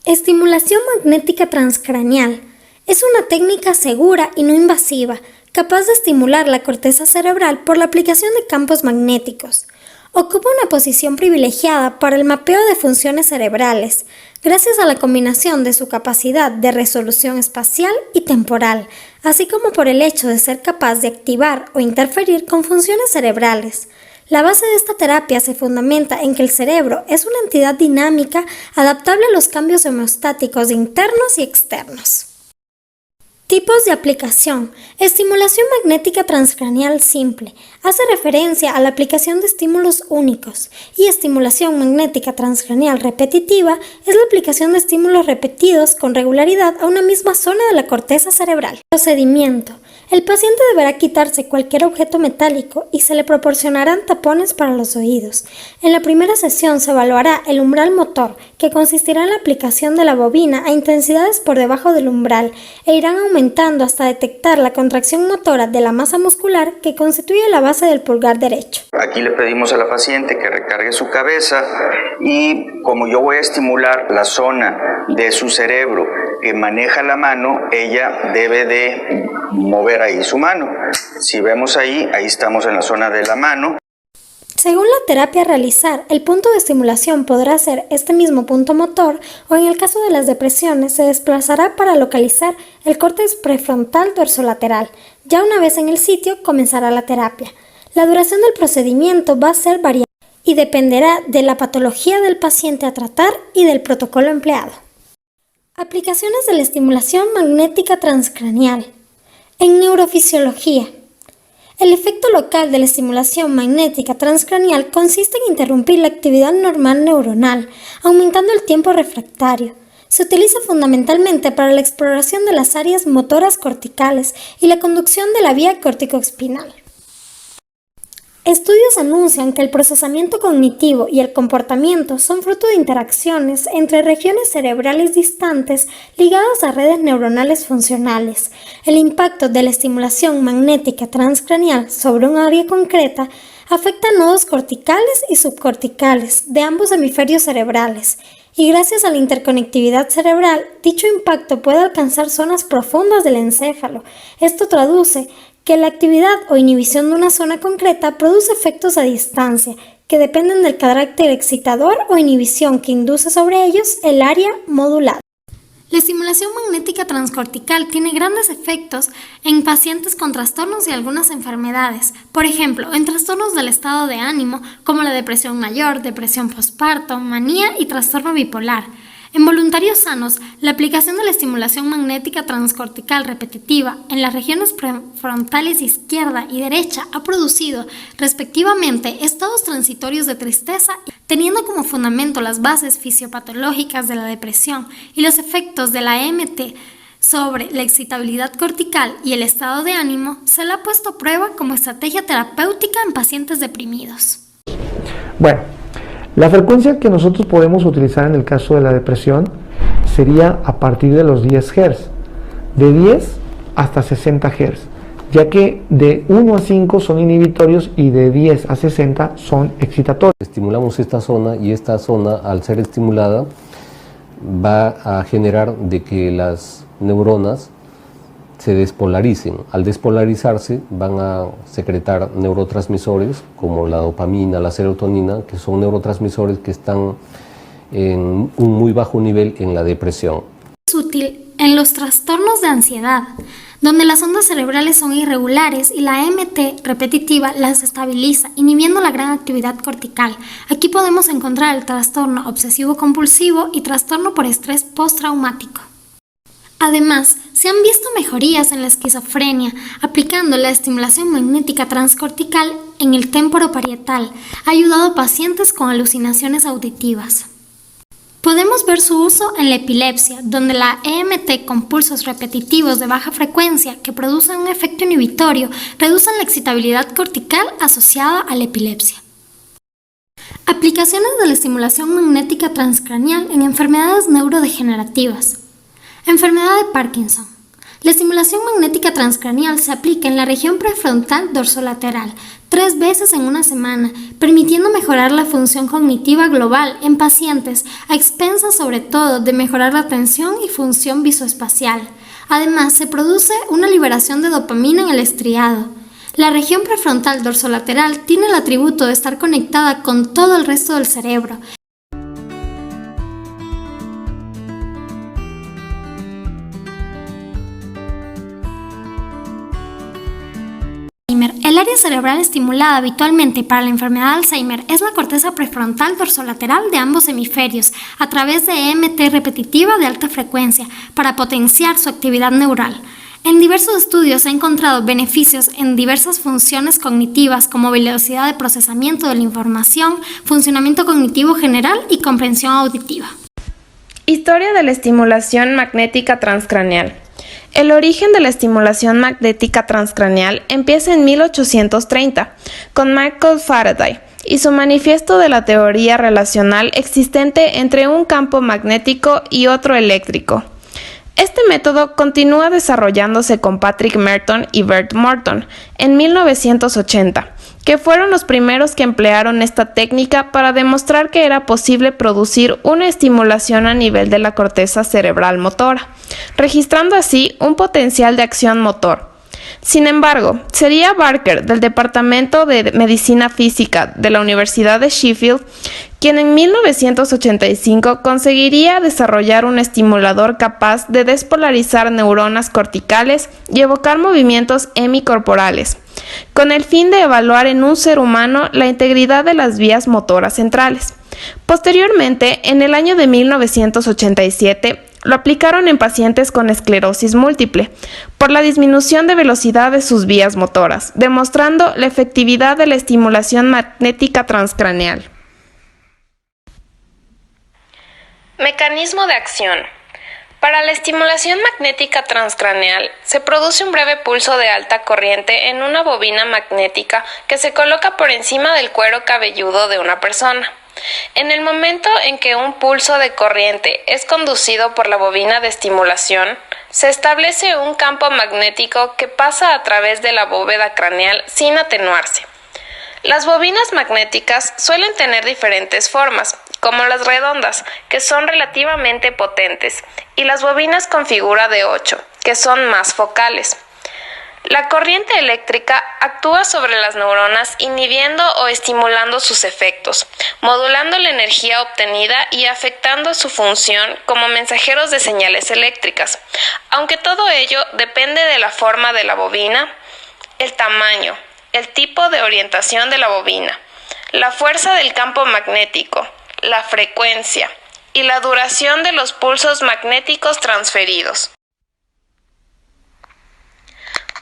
Estimulación magnética transcraneal es una técnica segura y no invasiva, capaz de estimular la corteza cerebral por la aplicación de campos magnéticos. Ocupa una posición privilegiada para el mapeo de funciones cerebrales, gracias a la combinación de su capacidad de resolución espacial y temporal, así como por el hecho de ser capaz de activar o interferir con funciones cerebrales. La base de esta terapia se fundamenta en que el cerebro es una entidad dinámica adaptable a los cambios homeostáticos internos y externos. Tipos de aplicación. Estimulación magnética transcraneal simple. Hace referencia a la aplicación de estímulos únicos. Y estimulación magnética transcraneal repetitiva es la aplicación de estímulos repetidos con regularidad a una misma zona de la corteza cerebral. Procedimiento. El paciente deberá quitarse cualquier objeto metálico y se le proporcionarán tapones para los oídos. En la primera sesión se evaluará el umbral motor, que consistirá en la aplicación de la bobina a intensidades por debajo del umbral e irán aumentando hasta detectar la contracción motora de la masa muscular que constituye la base del pulgar derecho. Aquí le pedimos a la paciente que recargue su cabeza y como yo voy a estimular la zona de su cerebro que maneja la mano, ella debe de mover ahí su mano. Si vemos ahí estamos en la zona de la mano. Según la terapia a realizar, el punto de estimulación podrá ser este mismo punto motor o en el caso de las depresiones se desplazará para localizar el córtex prefrontal dorsolateral. Ya una vez en el sitio comenzará la terapia. La duración del procedimiento va a ser variable y dependerá de la patología del paciente a tratar y del protocolo empleado. Aplicaciones de la estimulación magnética transcraneal. En neurofisiología, el efecto local de la estimulación magnética transcraneal consiste en interrumpir la actividad normal neuronal, aumentando el tiempo refractario. Se utiliza fundamentalmente para la exploración de las áreas motoras corticales y la conducción de la vía córtico-espinal. Estudios anuncian que el procesamiento cognitivo y el comportamiento son fruto de interacciones entre regiones cerebrales distantes ligadas a redes neuronales funcionales. El impacto de la estimulación magnética transcraneal sobre un área concreta afecta a nodos corticales y subcorticales de ambos hemisferios cerebrales, y gracias a la interconectividad cerebral, dicho impacto puede alcanzar zonas profundas del encéfalo. Esto traduce que la actividad o inhibición de una zona concreta produce efectos a distancia, que dependen del carácter excitador o inhibición que induce sobre ellos el área modulada. La estimulación magnética transcortical tiene grandes efectos en pacientes con trastornos y algunas enfermedades, por ejemplo, en trastornos del estado de ánimo como la depresión mayor, depresión postparto, manía y trastorno bipolar. En voluntarios sanos, la aplicación de la estimulación magnética transcortical repetitiva en las regiones prefrontales izquierda y derecha ha producido, respectivamente, estados transitorios de tristeza, teniendo como fundamento las bases fisiopatológicas de la depresión y los efectos de la EMT sobre la excitabilidad cortical y el estado de ánimo. Se la ha puesto a prueba como estrategia terapéutica en pacientes deprimidos. Bueno, la frecuencia que nosotros podemos utilizar en el caso de la depresión sería a partir de los 10 Hz, de 10 hasta 60 Hz, ya que de 1 a 5 son inhibitorios y de 10 a 60 son excitatorios. Estimulamos esta zona y esta zona, al ser estimulada, va a generar de que las neuronas se despolaricen. Al despolarizarse van a secretar neurotransmisores como la dopamina, la serotonina, que son neurotransmisores que están en un muy bajo nivel en la depresión. Es útil en los trastornos de ansiedad, donde las ondas cerebrales son irregulares y la EMT repetitiva las estabiliza, inhibiendo la gran actividad cortical. Aquí podemos encontrar el trastorno obsesivo-compulsivo y trastorno por estrés postraumático. Además, se han visto mejorías en la esquizofrenia aplicando la estimulación magnética transcortical en el temporoparietal, ha ayudado a pacientes con alucinaciones auditivas. Podemos ver su uso en la epilepsia, donde la EMT con pulsos repetitivos de baja frecuencia que producen un efecto inhibitorio reducen la excitabilidad cortical asociada a la epilepsia. Aplicaciones de la estimulación magnética transcraneal en enfermedades neurodegenerativas. Enfermedad de Parkinson. La estimulación magnética transcraneal se aplica en la región prefrontal dorsolateral 3 veces en una semana, permitiendo mejorar la función cognitiva global en pacientes, a expensas sobre todo de mejorar la atención y función visoespacial. Además, se produce una liberación de dopamina en el estriado. La región prefrontal dorsolateral tiene el atributo de estar conectada con todo el resto del cerebro. El área cerebral estimulada habitualmente para la enfermedad de Alzheimer es la corteza prefrontal dorsolateral de ambos hemisferios a través de EMT repetitiva de alta frecuencia para potenciar su actividad neural. En diversos estudios se han encontrado beneficios en diversas funciones cognitivas como velocidad de procesamiento de la información, funcionamiento cognitivo general y comprensión auditiva. Historia de la estimulación magnética transcraneal. El origen de la estimulación magnética transcraneal empieza en 1830 con Michael Faraday y su manifiesto de la teoría relacional existente entre un campo magnético y otro eléctrico. Este método continúa desarrollándose con Patrick Merton y Bert Morton en 1980, que fueron los primeros que emplearon esta técnica para demostrar que era posible producir una estimulación a nivel de la corteza cerebral motora, registrando así un potencial de acción motor. Sin embargo, sería Barker, del Departamento de Medicina Física de la Universidad de Sheffield, quien en 1985 conseguiría desarrollar un estimulador capaz de despolarizar neuronas corticales y evocar movimientos hemicorporales, con el fin de evaluar en un ser humano la integridad de las vías motoras centrales. Posteriormente, en el año de 1987, lo aplicaron en pacientes con esclerosis múltiple, por la disminución de velocidad de sus vías motoras, demostrando la efectividad de la estimulación magnética transcraneal. Mecanismo de acción. Para la estimulación magnética transcraneal, se produce un breve pulso de alta corriente en una bobina magnética que se coloca por encima del cuero cabelludo de una persona. En el momento en que un pulso de corriente es conducido por la bobina de estimulación, se establece un campo magnético que pasa a través de la bóveda craneal sin atenuarse. Las bobinas magnéticas suelen tener diferentes formas, como las redondas, que son relativamente potentes, y las bobinas con figura de 8, que son más focales. La corriente eléctrica actúa sobre las neuronas inhibiendo o estimulando sus efectos, modulando la energía obtenida y afectando su función como mensajeros de señales eléctricas, aunque todo ello depende de la forma de la bobina, el tamaño, el tipo de orientación de la bobina, la fuerza del campo magnético, la frecuencia y la duración de los pulsos magnéticos transferidos.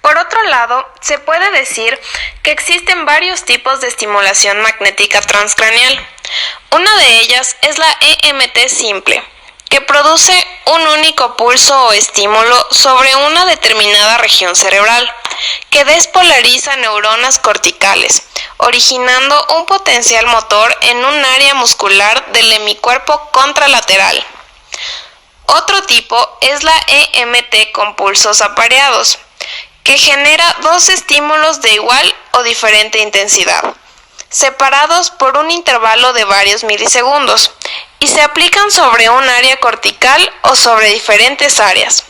Por otro lado, se puede decir que existen varios tipos de estimulación magnética transcraneal. Una de ellas es la EMT simple, que produce un único pulso o estímulo sobre una determinada región cerebral, que despolariza neuronas corticales, originando un potencial motor en un área muscular del hemicuerpo contralateral. Otro tipo es la EMT con pulsos apareados, que genera dos estímulos de igual o diferente intensidad, separados por un intervalo de varios milisegundos, y se aplican sobre un área cortical o sobre diferentes áreas.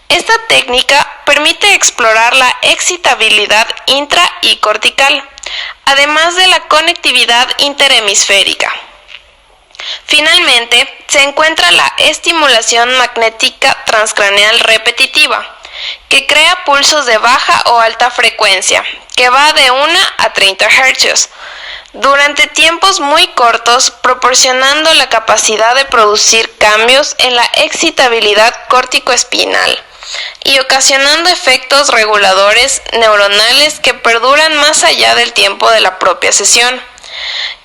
Esta técnica permite explorar la excitabilidad intra y cortical, además de la conectividad interhemisférica. Finalmente, se encuentra la estimulación magnética transcraneal repetitiva, que crea pulsos de baja o alta frecuencia, que va de 1 a 30 Hz, durante tiempos muy cortos, proporcionando la capacidad de producir cambios en la excitabilidad córtico-espinal y ocasionando efectos reguladores neuronales que perduran más allá del tiempo de la propia sesión.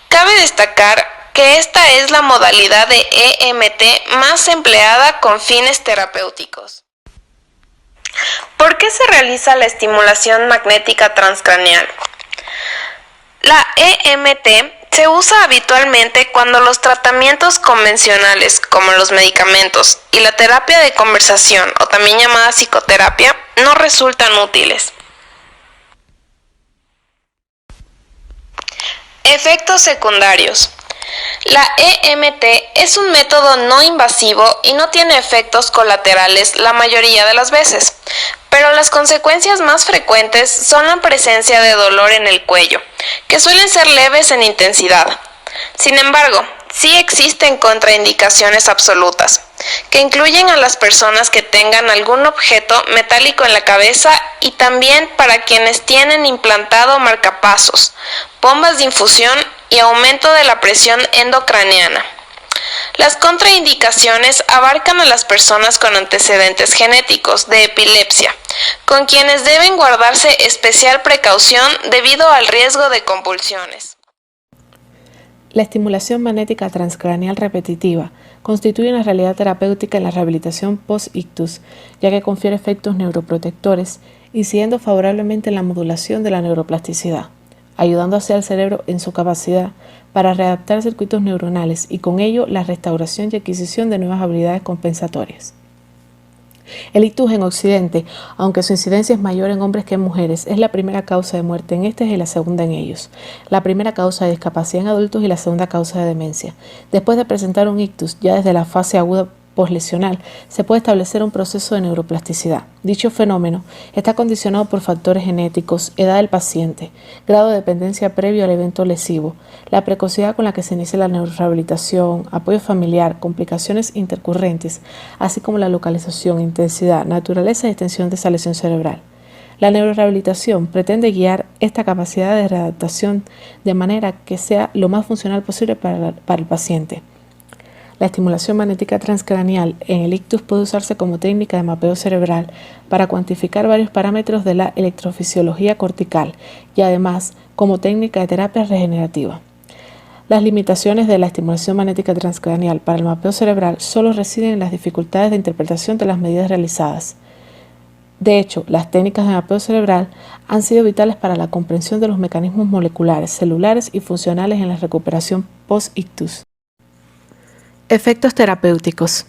Cabe destacar que esta es la modalidad de EMT más empleada con fines terapéuticos. ¿Por qué se realiza la estimulación magnética transcraneal? La EMT Se usa habitualmente cuando los tratamientos convencionales, como los medicamentos y la terapia de conversación, o también llamada psicoterapia, no resultan útiles. Efectos secundarios. La EMT es un método no invasivo y no tiene efectos colaterales la mayoría de las veces, pero las consecuencias más frecuentes son la presencia de dolor en el cuello, que suelen ser leves en intensidad. Sin embargo, sí existen contraindicaciones absolutas, que incluyen a las personas que tengan algún objeto metálico en la cabeza y también para quienes tienen implantado marcapasos, bombas de infusión y aumento de la presión endocraneana. Las contraindicaciones abarcan a las personas con antecedentes genéticos de epilepsia, con quienes deben guardarse especial precaución debido al riesgo de convulsiones. La estimulación magnética transcraneal repetitiva constituye una realidad terapéutica en la rehabilitación post-ictus, ya que confiere efectos neuroprotectores, incidiendo favorablemente en la modulación de la neuroplasticidad, ayudando así al cerebro en su capacidad para readaptar circuitos neuronales y con ello la restauración y adquisición de nuevas habilidades compensatorias. El ictus en Occidente, aunque su incidencia es mayor en hombres que en mujeres, es la primera causa de muerte en estos y la segunda en ellos, la primera causa de discapacidad en adultos y la segunda causa de demencia. Después de presentar un ictus, ya desde la fase aguda postlesional, se puede establecer un proceso de neuroplasticidad. Dicho fenómeno está condicionado por factores genéticos, edad del paciente, grado de dependencia previo al evento lesivo, la precocidad con la que se inicia la neurorehabilitación, apoyo familiar, complicaciones intercurrentes, así como la localización, intensidad, naturaleza y extensión de esa lesión cerebral. La neurorehabilitación pretende guiar esta capacidad de readaptación de manera que sea lo más funcional posible para el paciente. La estimulación magnética transcraneal en el ictus puede usarse como técnica de mapeo cerebral para cuantificar varios parámetros de la electrofisiología cortical y además como técnica de terapia regenerativa. Las limitaciones de la estimulación magnética transcraneal para el mapeo cerebral solo residen en las dificultades de interpretación de las medidas realizadas. De hecho, las técnicas de mapeo cerebral han sido vitales para la comprensión de los mecanismos moleculares, celulares y funcionales en la recuperación post-ictus. Efectos terapéuticos.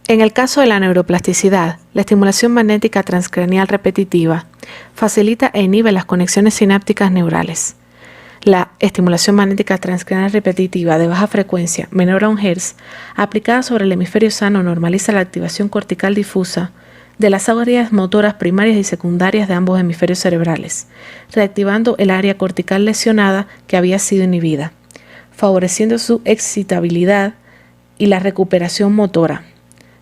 En el caso de la neuroplasticidad, la estimulación magnética transcraneal repetitiva facilita e inhibe las conexiones sinápticas neurales. La estimulación magnética transcraneal repetitiva de baja frecuencia, menor a 1 Hz, aplicada sobre el hemisferio sano, normaliza la activación cortical difusa de las áreas motoras primarias y secundarias de ambos hemisferios cerebrales, reactivando el área cortical lesionada que había sido inhibida, favoreciendo su excitabilidad y la recuperación motora.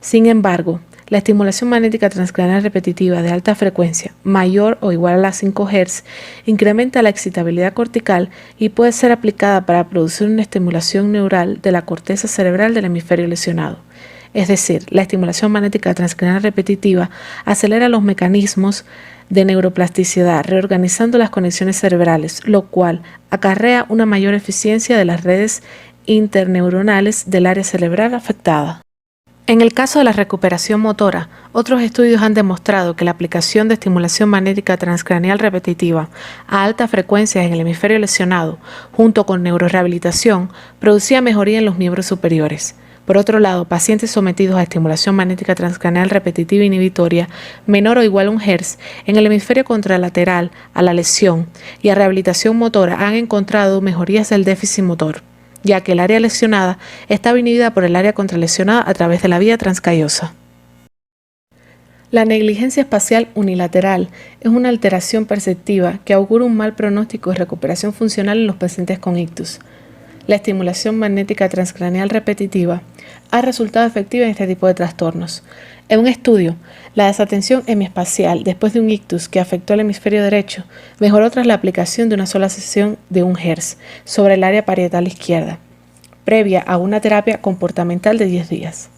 Sin embargo, la estimulación magnética transcraneal repetitiva de alta frecuencia, mayor o igual a las 5 Hz, incrementa la excitabilidad cortical y puede ser aplicada para producir una estimulación neural de la corteza cerebral del hemisferio lesionado. Es decir, la estimulación magnética transcraneal repetitiva acelera los mecanismos de neuroplasticidad, reorganizando las conexiones cerebrales, lo cual acarrea una mayor eficiencia de las redes interneuronales del área cerebral afectada. En el caso de la recuperación motora, otros estudios han demostrado que la aplicación de estimulación magnética transcraneal repetitiva a altas frecuencias en el hemisferio lesionado, junto con neurorehabilitación, producía mejoría en los miembros superiores. Por otro lado, pacientes sometidos a estimulación magnética transcraneal repetitiva inhibitoria menor o igual a 1 Hz en el hemisferio contralateral a la lesión y a rehabilitación motora han encontrado mejorías del déficit motor, ya que el área lesionada estaba inhibida por el área contralesionada a través de la vía transcallosa. La negligencia espacial unilateral es una alteración perceptiva que augura un mal pronóstico de recuperación funcional en los pacientes con ictus. La estimulación magnética transcraneal repetitiva ha resultado efectiva en este tipo de trastornos. En un estudio, la desatención hemiespacial después de un ictus que afectó el hemisferio derecho mejoró tras la aplicación de una sola sesión de 1 Hz sobre el área parietal izquierda, previa a una terapia comportamental de 10 días.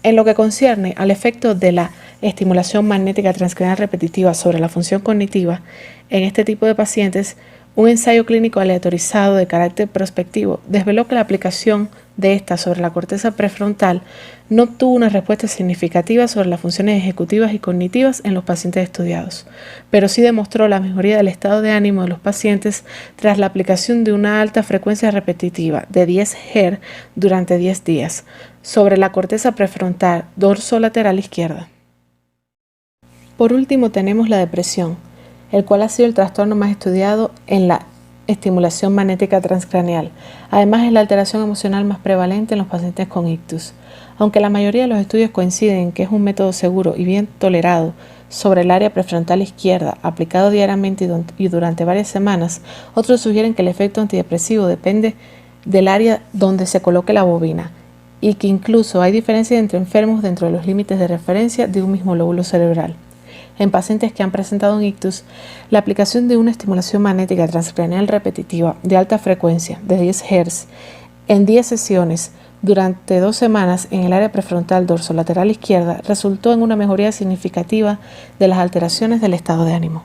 En lo que concierne al efecto de la estimulación magnética transcraneal repetitiva sobre la función cognitiva, en este tipo de pacientes, un ensayo clínico aleatorizado de carácter prospectivo desveló que la aplicación de esta sobre la corteza prefrontal no obtuvo una respuesta significativa sobre las funciones ejecutivas y cognitivas en los pacientes estudiados, pero sí demostró la mejoría del estado de ánimo de los pacientes tras la aplicación de una alta frecuencia repetitiva de 10 Hz durante 10 días sobre la corteza prefrontal dorsolateral izquierda. Por último tenemos la depresión, el cual ha sido el trastorno más estudiado en la estimulación magnética transcraneal. Además, es la alteración emocional más prevalente en los pacientes con ictus. Aunque la mayoría de los estudios coinciden en que es un método seguro y bien tolerado sobre el área prefrontal izquierda, aplicado diariamente y durante varias semanas, otros sugieren que el efecto antidepresivo depende del área donde se coloque la bobina y que incluso hay diferencias entre enfermos dentro de los límites de referencia de un mismo lóbulo cerebral. En pacientes que han presentado un ictus, la aplicación de una estimulación magnética transcraneal repetitiva de alta frecuencia de 10 Hz en 10 sesiones durante 2 semanas en el área prefrontal dorsolateral izquierda resultó en una mejoría significativa de las alteraciones del estado de ánimo.